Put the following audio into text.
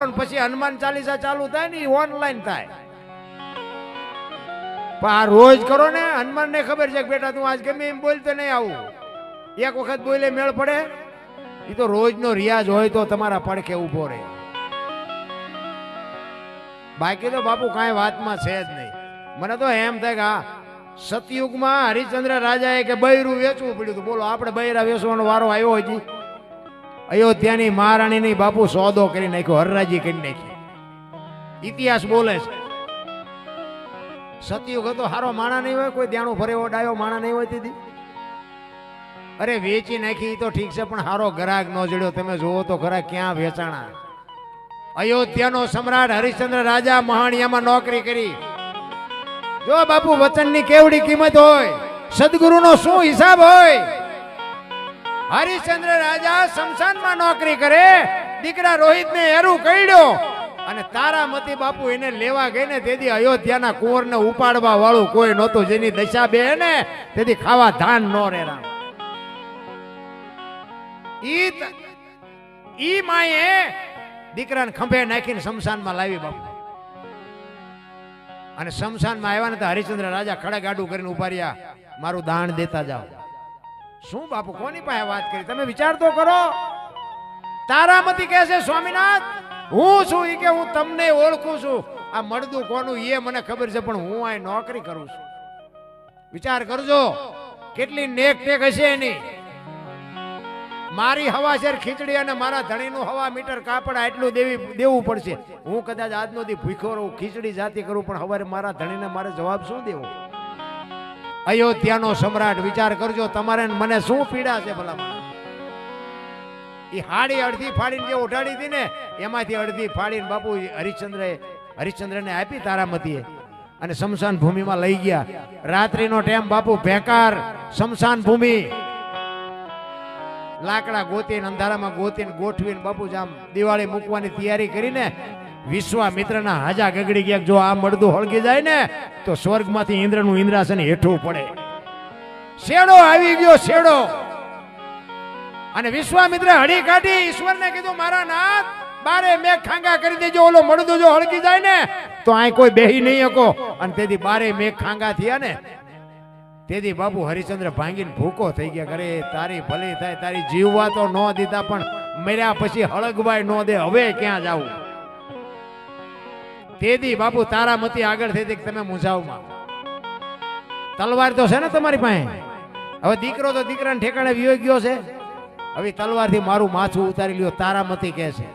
પછી હનુમાન ચાલીસા ચાલુ થાય ને ઓનલાઈન થાય. પણ આ રોજ કરો ને, હનુમાન ને ખબર છે કે બેટા તું આજ ગમે એમ બોલતો નહીં આવું. એક વખત બોલે મેળ પડે. એ તો રોજનો રિયાજ હોય તો તમારા પડખે ઉભો રહે. બાકી તો બાપુ કાંઈ વાતમાં છે જ નહીં. મને તો એમ થાય કે હા, સતયુગમાં હરિશ્ચંદ્ર રાજાએ કે બૈરું વેચવું પડ્યું હતું. બોલો, આપણે બૈરા વેચવાનો વારો આવ્યો હજી? અયોધ્યાની મહારાણીની બાપુ સોદો કરી નાખ્યો, હરરાજી કરી નાખી. ઇતિહાસ બોલે છે. સતયુગ હતો, હારો માણા નહીં હોય, કોઈ દેણું ભરે એવો ડાયો માણા નહીં હોય દીદી. અરે વેચી નાખી તો ઠીક છે, પણ હારો ગ્રાહક ન જડ્યો. તમે જોવો તો ખરા ક્યાં વેચાણા. અયોધ્યાનો સમ્રાટ હરિશ્ચંદ્ર રાજા મહાણિયામાં નોકરી કરી. જો બાપુ, વચનની કેવડી કિંમત હોય, સદગુરુનો શું હિસાબ હોય. હરિશ્ચંદ્ર રાજા શમશાનમાં નોકરી કરે, દીકરા રોહિતને એરું કઈડ્યો અને તારામતી બાપુ એને લેવા ગઈ ને તેથી અયોધ્યાના કુંવરને ઉપાડવા વાળું કોઈ નહોતું. જેની દશા બે ને તેથી ખાવા ધાન નો રેરા. ઈ માએ દીકરાને ખંભે નાખીને શમશાનમાં લાવી બાપુ. અને શમશાનમાં આવ્યા ને તો હરિશ્ચંદ્ર રાજા ખડગાડું કરીને ઉભા રહ્યા, મારું દાન દેતા જાઓ. શું બાપુ, કોની પાસે વાત કરી? તમે વિચાર તો કરો. તારામતી કહે છે, સ્વામિનાથ હું છું. ઈ કે હું તમને ઓળખું છું. આ મળદું કોનું એ મને ખબર છે, પણ હું આ નોકરી કરું છું. વિચાર કરજો કેટલી નેક ટેક હશે એની. મારી હવાશેર ખીચડી અને મારા ધણીનું હવા મીટર કાપડ આટલું દેવું પડશે. હું કદાચ આજનો દી ભૂખ્યો રહું, ખીચડી જાતી કરું, પણ હવે મારા ધણીને મારે જવાબ શું દેવો? અયોધ્યાનો સમ્રાટ, વિચાર કરજો તમારે મને શું પીડા છે ભલા. એ હાડી અડધી ફાડીને જે ઉઠાડી હતી ને, એમાંથી અડધી ફાડીને બાપુ હરિશ્ચંદ્રને આપી તારામતીએ અને શમશાન ભૂમિમાં લઈ ગયા. રાત્રિનો ટાઈમ બાપુ, ભેકાર શમશાન ભૂમિ. લાકડા ગોતીને અંધારામાં ગોતીને ગોઠવીને બાપુ જામ દિવાળી મૂકવાની તૈયારી કરીને વિશ્વામિત્રના હાજા ગગડી ગયા. જો આ મળદું હળગી જાય ને તો સ્વર્ગમાંથી ઇન્દ્રનું ઇન્દ્રાસન હેઠું પડે. શેડો આવી ગયો, શેડો. અને વિશ્વામિત્રે હળી કાઢી, ઈશ્વરને કીધું, મારા નાથ બારે મેઘ ખાંગા કરી દેજો. ઓલો મળદું જો હળગી જાય ને તો આ કોઈ બેહી નહીં શકો. અને તેથી બારે મેઘ ખાંગા થયા ને તેથી બાપુ હરિશ્ચંદ્ર ભાંગીને ભૂકો થઈ ગયા. અરે તારી ભલી થાય, તારી જીવવા તો ન દીધા, પણ મર્યા પછી હળગવાય ન દે. હવે ક્યાં જાવું? તેથી બાપુ તારામતી આગળ થઈ હતી, તમે મૂંઝાવમાં. તલવાર તો છે ને તમારી પાસે. હવે દીકરો તો દીકરાને ઠેકાણે વિયો ગયો છે. હવે તલવારથી મારું માથું ઉતારી લ્યો, તારામતી કહે છે.